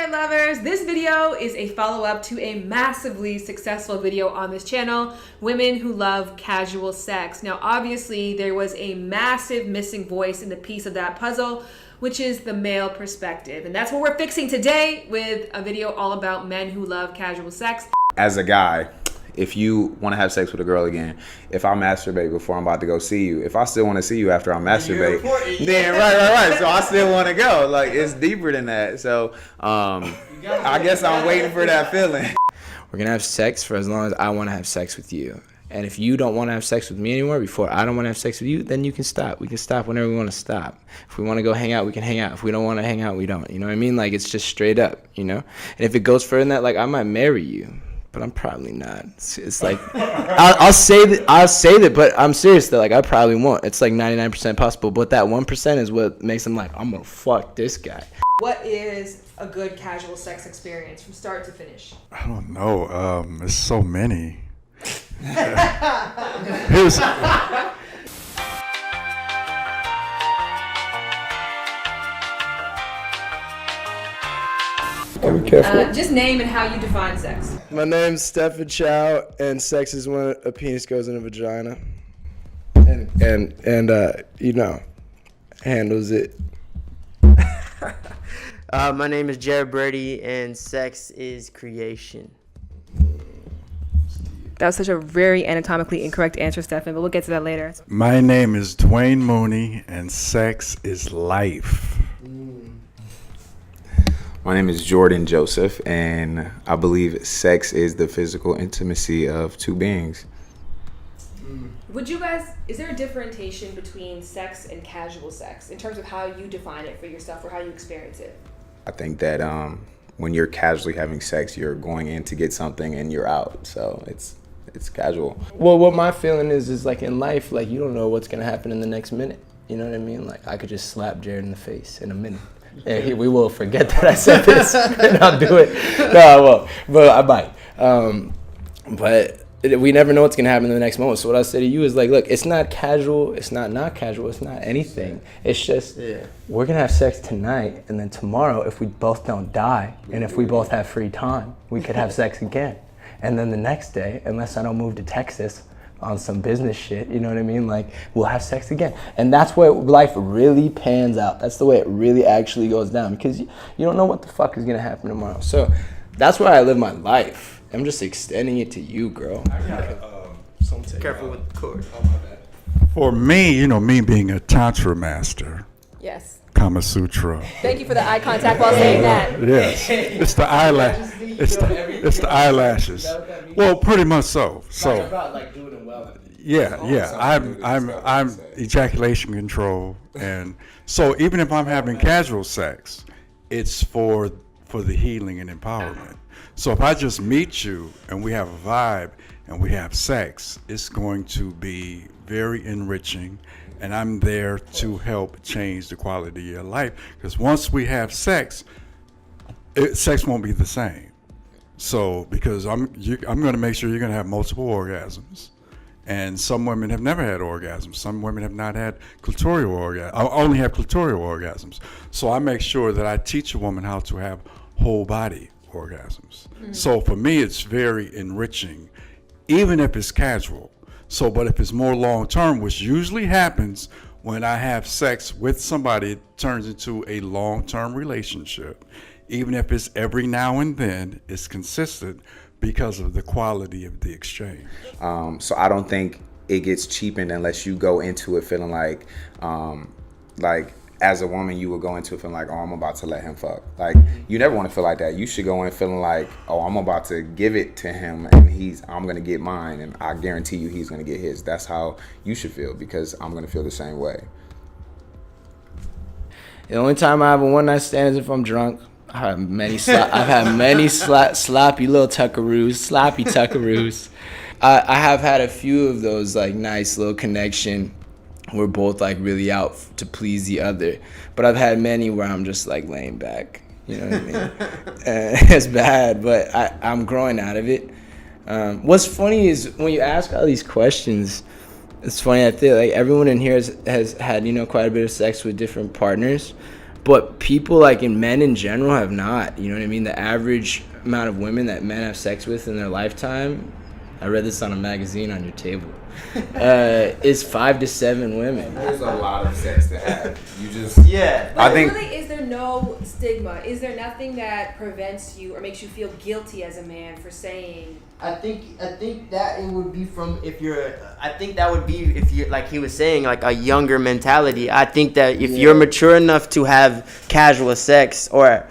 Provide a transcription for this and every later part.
Alright lovers, this video is a follow-up to a massively successful video on this channel, Women Who Love Casual Sex. Now obviously there was a massive missing voice in the piece of that puzzle, which is the male perspective. And that's what we're fixing today with a video all about men who love casual sex. As a guy, if you want to have sex with a girl again, if I masturbate before I'm about to go see you, if I still want to see you after I masturbate, then right. So I still want to go. Like, it's deeper than that. So I guess I'm waiting for that feeling. We're going to have sex for as long as I want to have sex with you. And if you don't want to have sex with me anymore before I don't want to have sex with you, then you can stop. We can stop whenever we want to stop. If we want to go hang out, we can hang out. If we don't want to hang out, we don't. You know what I mean? Like, it's just straight up, you know? And if it goes further than that, like, I might marry you. But I'm probably not. It's like I'll say that, but I'm serious though. Like, I probably won't. It's like 99% possible, but that 1% is what makes them like, I'm gonna fuck this guy. What is a good casual sex experience from start to finish? I don't know. There's so many. Here's. Be careful. Just name and how you define sex. My name's Stephen Chow, and sex is when a penis goes in a vagina, and you know, handles it. My name is Jared Brady, and sex is creation. That was such a very anatomically incorrect answer, Stephen, but we'll get to that later. My name is Dwayne Mooney, and sex is life. My name is Jordan Joseph, and I believe sex is the physical intimacy of two beings. Would you guys, is there a differentiation between sex and casual sex in terms of how you define it for yourself or how you experience it? I think that when you're casually having sex, you're going in to get something and you're out. So it's casual. Well, what my feeling is like in life, like, you don't know what's gonna happen in the next minute. You know what I mean? Like, I could just slap Jared in the face in a minute. And we will forget that I said this, and I'll do it. No, I won't, but I might. But we never know what's going to happen in the next moment. So what I say to you is, like, look, it's not casual. It's not casual. It's not anything. It's just, we're going to have sex tonight, and then tomorrow, if we both don't die, and if we both have free time, we could have sex again. And then the next day, unless I don't move to Texas on some business shit, you know what I mean? Like, we'll have sex again. And that's where life really pans out. That's the way it really actually goes down, because you don't know what the fuck is gonna happen tomorrow. So that's where I live my life. I'm just extending it to you, girl. Careful with the cord. For me, me being a tantra master, Yes. Kama Sutra. Thank you for the eye contact while saying that. Yes, it's the eyelash. It's the eyelashes. Well, pretty much so. So. About like doing it well. Yeah. I'm ejaculation control, and so even if I'm having casual sex, it's for the healing and empowerment. So if I just meet you and we have a vibe and we have sex, it's going to be very enriching, and I'm there to help change the quality of your life. Because once we have sex, sex won't be the same. So because I'm going to make sure you're going to have multiple orgasms. And some women have never had orgasms. Some women have not had clitoral orgasms. I only have clitoral orgasms. So I make sure that I teach a woman how to have whole body orgasms. Mm-hmm. So for me, it's very enriching, even if it's casual. So, but if it's more long-term, which usually happens when I have sex with somebody, it turns into a long-term relationship. Even if it's every now and then, it's consistent because of the quality of the exchange. So I don't think it gets cheapened unless you go into it feeling like as a woman, you would go into it feeling like, oh, I'm about to let him fuck. Like, you never want to feel like that. You should go in feeling like, oh, I'm about to give it to him, and I'm going to get mine, and I guarantee you he's going to get his. That's how you should feel, because I'm going to feel the same way. The only time I have a one-night stand is if I'm drunk. I've had many sloppy little sloppy tuckaroos. I have had a few of those, like, nice little connection. We're both like really out to please the other, but I've had many where I'm just like laying back. You know what I mean? It's bad, but I'm growing out of it. What's funny is when you ask all these questions, it's funny. I feel like everyone in here has had quite a bit of sex with different partners. But people like in men in general have not. You know what I mean? The average amount of women that men have sex with in their lifetime, I read this on a magazine on your table, is 5 to 7 women. There's a lot of sex to have. You just Yeah. But I think really, is there no stigma? Is there nothing that prevents you or makes you feel guilty as a man for saying? I think that it would be from if you're. I think that would be if you like he was saying like a younger mentality. I think that if you're mature enough to have casual sex or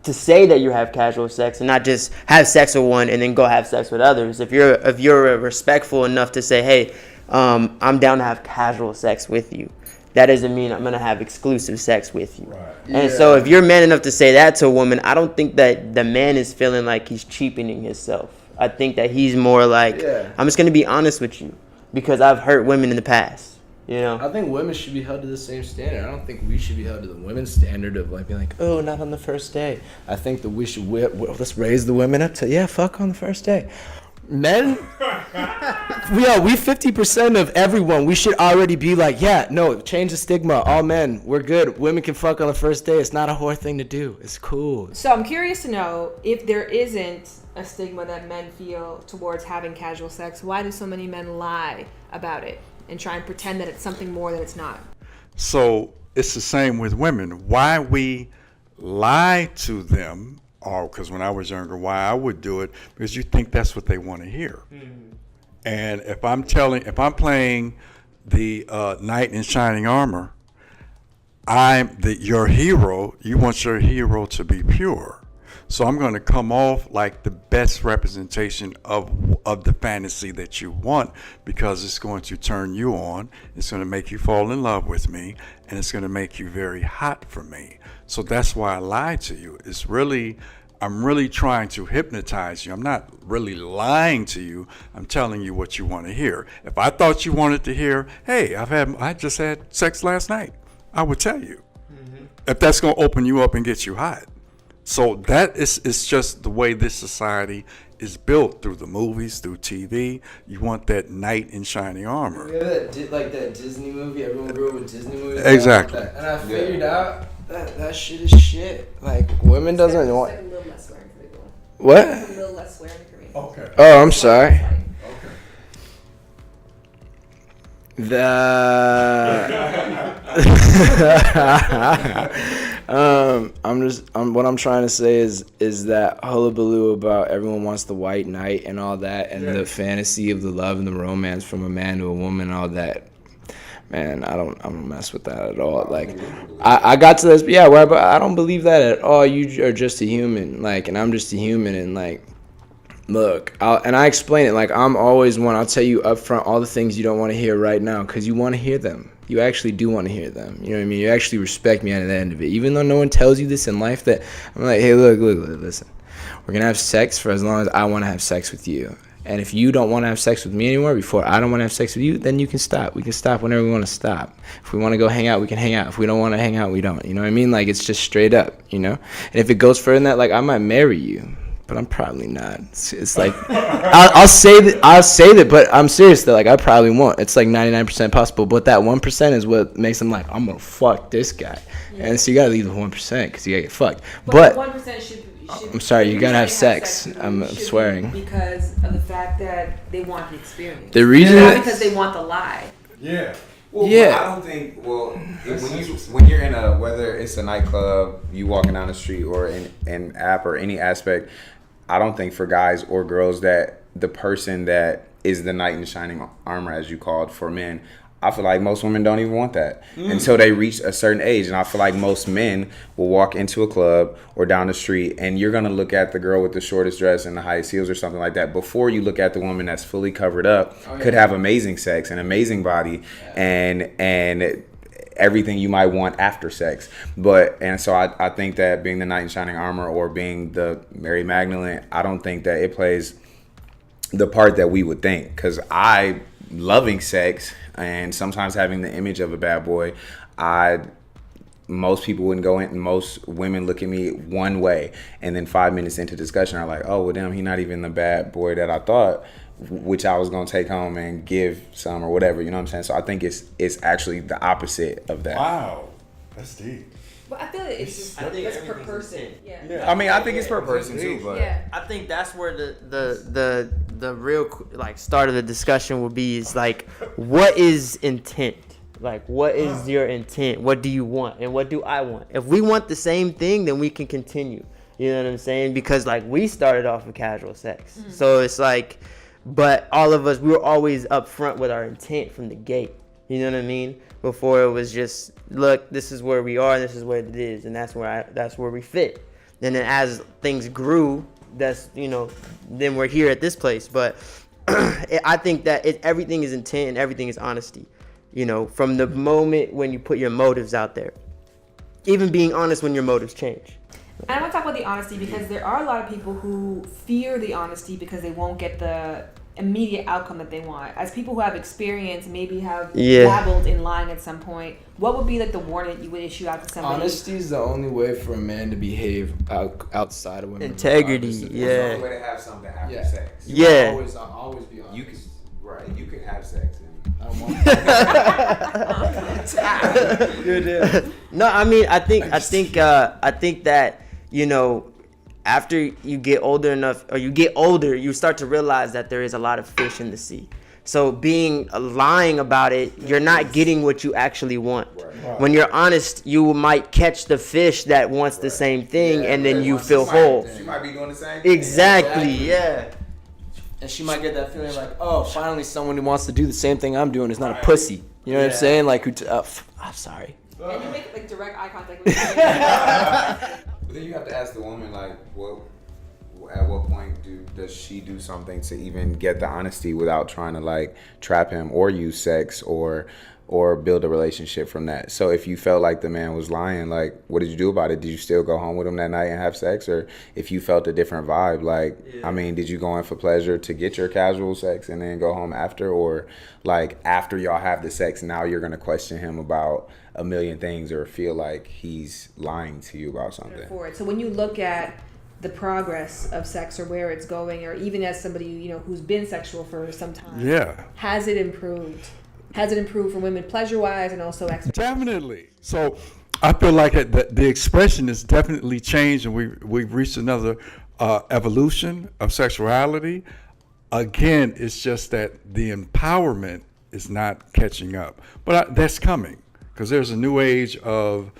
to say that you have casual sex and not just have sex with one and then go have sex with others. If you're respectful enough to say, hey, I'm down to have casual sex with you. That doesn't mean I'm gonna have exclusive sex with you. Right. And so if you're man enough to say that to a woman, I don't think that the man is feeling like he's cheapening himself. I think that he's more like, I'm just gonna be honest with you because I've hurt women in the past. You know, I think women should be held to the same standard. I don't think we should be held to the women's standard of like being like, oh, not on the first day. I think that we should let's raise the women up to fuck on the first day. Men, we 50% of everyone. We should already be like, change the stigma. All men, we're good. Women can fuck on the first day. It's not a whore thing to do. It's cool. So I'm curious to know if there isn't a stigma that men feel towards having casual sex. Why do so many men lie about it and try and pretend that it's something more that it's not? So it's the same with women. Why we lie to them, or because when I was younger, why I would do it, because you think that's what they want to hear. Mm-hmm. And if I'm playing the knight in shining armor, your hero. You want your hero to be pure. So I'm going to come off like the best representation of the fantasy that you want, because it's going to turn you on. It's going to make you fall in love with me, and it's going to make you very hot for me. So that's why I lie to you. I'm really trying to hypnotize you. I'm not really lying to you. I'm telling you what you want to hear. If I thought you wanted to hear, hey, I just had sex last night, I would tell you. Mm-hmm. If that's going to open you up and get you hot. So that is just the way this society is built, through the movies, through TV. You want that knight in shining armor. Yeah, that Disney movie. Everyone grew up with Disney movies. Exactly. And I figured out that shit is shit. Like, women doesn't want. Like a little less swearing for people. What? A little less swearing for me. Okay. Oh, I'm sorry. Okay. What I'm trying to say is that hullabaloo about everyone wants the white knight and all that, and the fantasy of the love and the romance from a man to a woman and all that. Man, I don't mess with that at all. Like, I got to this, but I don't believe that at all. You are just a human, like, and I'm just a human, and like, look, I explain it like I'm always one. I'll tell you up front all the things you don't want to hear right now, because you want to hear them. You actually do want to hear them. You know what I mean? You actually respect me at the end of it. Even though no one tells you this in life, that I'm like, hey, look, listen. We're going to have sex for as long as I want to have sex with you. And if you don't want to have sex with me anymore before I don't want to have sex with you, then you can stop. We can stop whenever we want to stop. If we want to go hang out, we can hang out. If we don't want to hang out, we don't. You know what I mean? Like, it's just straight up, you know? And if it goes further than that, like, I might marry you. But I'm probably not. It's like I'll say that, but I'm serious though. Like, I probably won't. It's like 99% possible, but that 1% is what makes them like, I'm gonna fuck this guy. Yeah. And so you gotta leave the 1% because you gotta get fucked. But 1% should I'm sorry, you gotta have sex. I'm swearing. Because of the fact that they want the experience. The reason, not because they want the lie. Yeah. Well, I don't think. Well, when you're in whether it's a nightclub, you walking down the street, or in an app or any aspect, I don't think for guys or girls that the person that is the knight in shining armor, as you called, for men, I feel like most women don't even want that until they reach a certain age. And I feel like most men will walk into a club or down the street, and you're going to look at the girl with the shortest dress and the highest heels or something like that before you look at the woman that's fully covered up, could have amazing sex, an amazing body, and everything you might want after sex. So I think that being the knight in shining armor or being the Mary Magdalene, I don't think that it plays the part that we would think. Because loving sex and sometimes having the image of a bad boy, most people wouldn't go in, and most women look at me one way, and then 5 minutes into discussion are like, oh, well, damn, he's not even the bad boy that I thought, which I was going to take home and give some or whatever, you know what I'm saying? So I think it's actually the opposite of that. Wow, that's deep. Well, I feel like it's just I think that's per everything's person. insane. Yeah. I mean, I think it's per person too, but Yeah. I think that's where the real like start of the discussion will be is like, what is intent? Like, what is your intent? What do you want? And what do I want? If we want the same thing, then we can continue. You know what I'm saying? Because like we started off with casual sex. So it's like, but all of us, we were always upfront with our intent from the gate. You know what I mean? Before it was just, look, this is where we are, this is where it is, and that's where we fit. And then as things grew, that's, you know, then we're here at this place. But I think that everything is intent and everything is honesty. You know, from the moment when you put your motives out there, even being honest when your motives change. And I want to talk about the honesty because there are a lot of people who fear the honesty because they won't get the immediate outcome that they want. As people who have experience, maybe have dabbled in lying at some point, what would be like the warning you would issue out to somebody? Honesty is the only way for a man to behave outside of women. Integrity, it's the yeah. only way to have something after Yeah. sex. Yeah. I'll always be honest. You can, right? You can have sex. I don't want No, I mean, I think that, you know, after you get older enough, or you get older, you start to realize that there is a lot of fish in the sea. So lying about it, you're not getting what you actually want. Right. When you're honest, you might catch the fish that wants the same thing, and then you feel whole. She might be doing the same thing. Exactly, yeah. And she might get that feeling like, oh, finally someone who wants to do the same thing I'm doing is not a pussy. You know what I'm saying? Like, I'm sorry. And you make like direct eye contact with her. But then you have to ask the woman, like, at what point does she do something to even get the honesty without trying to like trap him or use sex or build a relationship from that? So if you felt like the man was lying, like, what did you do about it? Did you still go home with him that night and have sex? Or if you felt a different vibe, like, I mean, did you go in for pleasure to get your casual sex and then go home after? Or like after y'all have the sex, now you're going to question him about a million things or feel like he's lying to you about something? So when you look at the progress of sex or where it's going, or even as somebody, you know, who's been sexual for some time, has it improved? Has it improved for women pleasure-wise and also Definitely. So I feel like the expression has definitely changed, and we've reached another evolution of sexuality. Again, it's just that the empowerment is not catching up, but that's coming because there's a new age of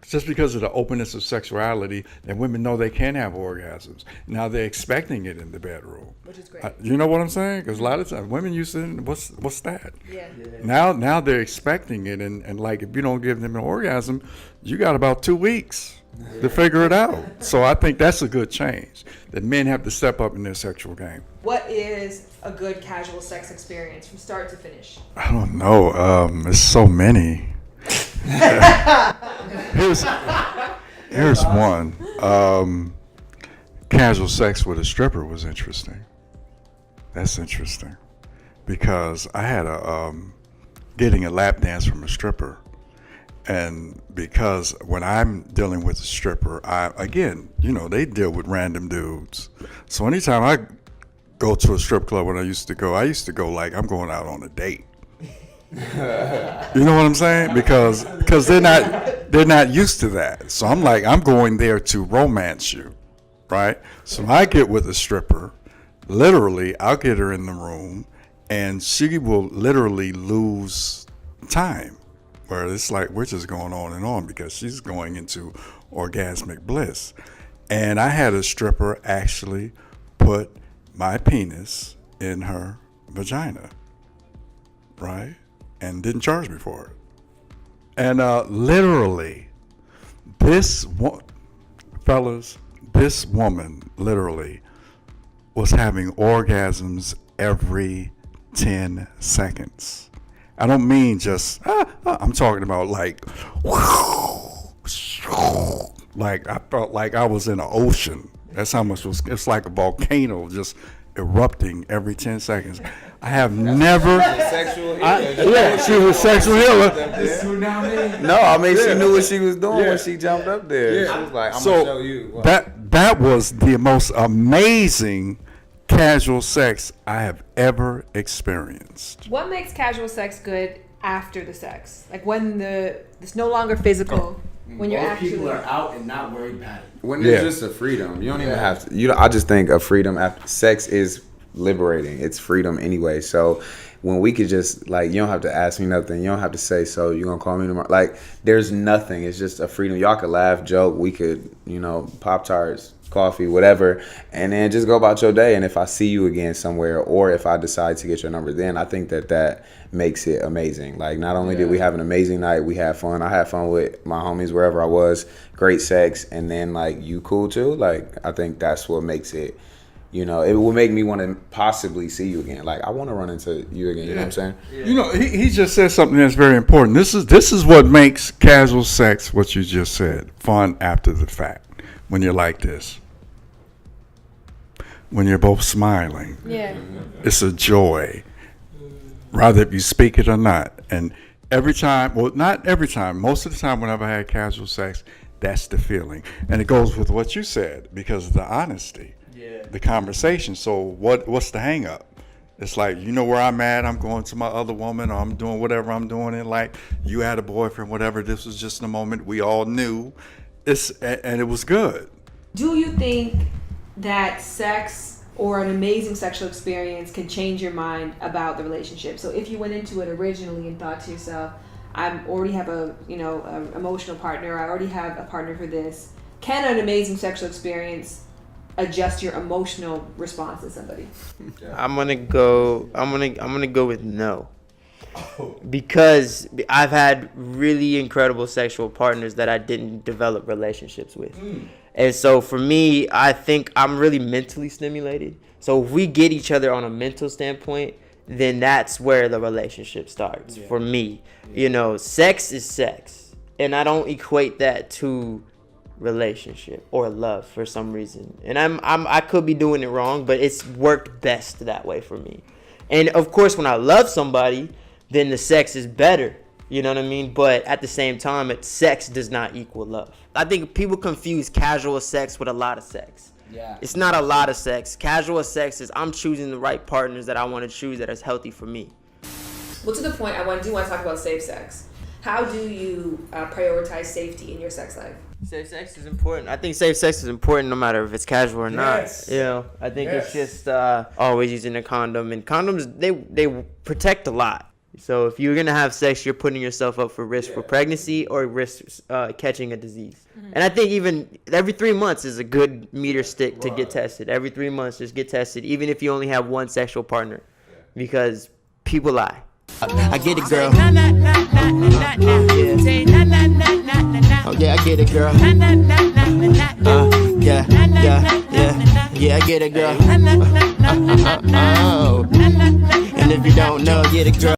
just because of the openness of sexuality, that women know they can have orgasms. Now they're expecting it in the bedroom, which is great. You know what I'm saying? Because a lot of times women used to, what's that? Yeah. Now they're expecting it, and like if you don't give them an orgasm, you got about 2 weeks to figure it out. So I think that's a good change, that men have to step up in their sexual game. What is a good casual sex experience from start to finish? I don't know. There's so many. Here's one. Casual sex with a stripper was interesting. That's interesting because I had getting a lap dance from a stripper, and because when I'm dealing with a stripper, again, you know, they deal with random dudes. So anytime I go to a strip club, when I used to go like I'm going out on a date. You know what I'm saying? Because they're not used to that. So I'm like, I'm going there to romance you, right? So I get with a stripper, literally, I'll get her in the room, and she will literally lose time, where it's like we're just going on and on because she's going into orgasmic bliss. And I had a stripper actually put my penis in her vagina, right? And didn't charge me for it. And literally, this woman literally was having orgasms every 10 seconds. I don't mean just, I'm talking about like I felt like I was in an ocean. That's how much it's like a volcano just erupting every 10 seconds. I have never. She was a sexual healer. No, I mean she knew what she was doing when she jumped up there. She was like, "I'm gonna show you." Wow. That was the most amazing casual sex I have ever experienced. What makes casual sex good after the sex? Like when it's no longer physical. when you're actually people are out and not worried about it. When it's just a freedom, you don't even have to. I just think a freedom. Sex is liberating. It's freedom anyway. So when we could just like, you don't have to ask me nothing. You don't have to say, so you gonna call me tomorrow? Like, there's nothing. It's just a freedom. Y'all could laugh, joke. We could, Pop-Tarts, coffee, whatever, and then just go about your day. And if I see you again somewhere, or if I decide to get your number, then I think that makes it amazing. Like, not only did we have an amazing night, we had fun. I had fun with my homies wherever I was. Great sex, and then like you cool too. Like, I think that's what makes it. It will make me want to possibly see you again. Like, I want to run into you again. You know what I'm saying? Yeah. He just said something that's very important. This is what makes casual sex, what you just said, fun after the fact. When you're like this, when you're both smiling, it's a joy, rather if you speak it or not. And every time, well, not every time, most of the time whenever I had casual sex, that's the feeling. And it goes with what you said, because of the honesty, the conversation. So what's the hang up? It's like, where I'm at, I'm going to my other woman, or I'm doing whatever I'm doing, and like, you had a boyfriend, whatever, this was just a moment we all knew. And it was good. Do you think that sex or an amazing sexual experience can change your mind about the relationship? So if you went into it originally and thought to yourself, I already have a emotional partner, I already have a partner for this, can an amazing sexual experience adjust your emotional response to somebody? I'm gonna go with no. Because I've had really incredible sexual partners that I didn't develop relationships with. And so for me, I think I'm really mentally stimulated. So if we get each other on a mental standpoint, then that's where the relationship starts for me. Sex is sex. And I don't equate that to relationship or love for some reason. And I could be doing it wrong, but it's worked best that way for me. And of course, when I love somebody, then the sex is better. You know what I mean? But at the same time, sex does not equal love. I think people confuse casual sex with a lot of sex. Yeah. It's not a lot of sex. Casual sex is I'm choosing the right partners that I want to choose that is healthy for me. Well, to the point, I do want to talk about safe sex. How do you prioritize safety in your sex life? Safe sex is important. I think safe sex is important no matter if it's casual or not. I think it's just always using a condom. And condoms, they protect a lot. So if you're going to have sex, you're putting yourself up for risk for pregnancy or risk catching a disease. Mm-hmm. And I think even every 3 months is a good meter stick to get tested. Every 3 months, just get tested, even if you only have one sexual partner. Because people lie. I get it, girl. Oh, yeah, I get it, girl. Yeah, I get it, girl. And if you don't know, get it, girl.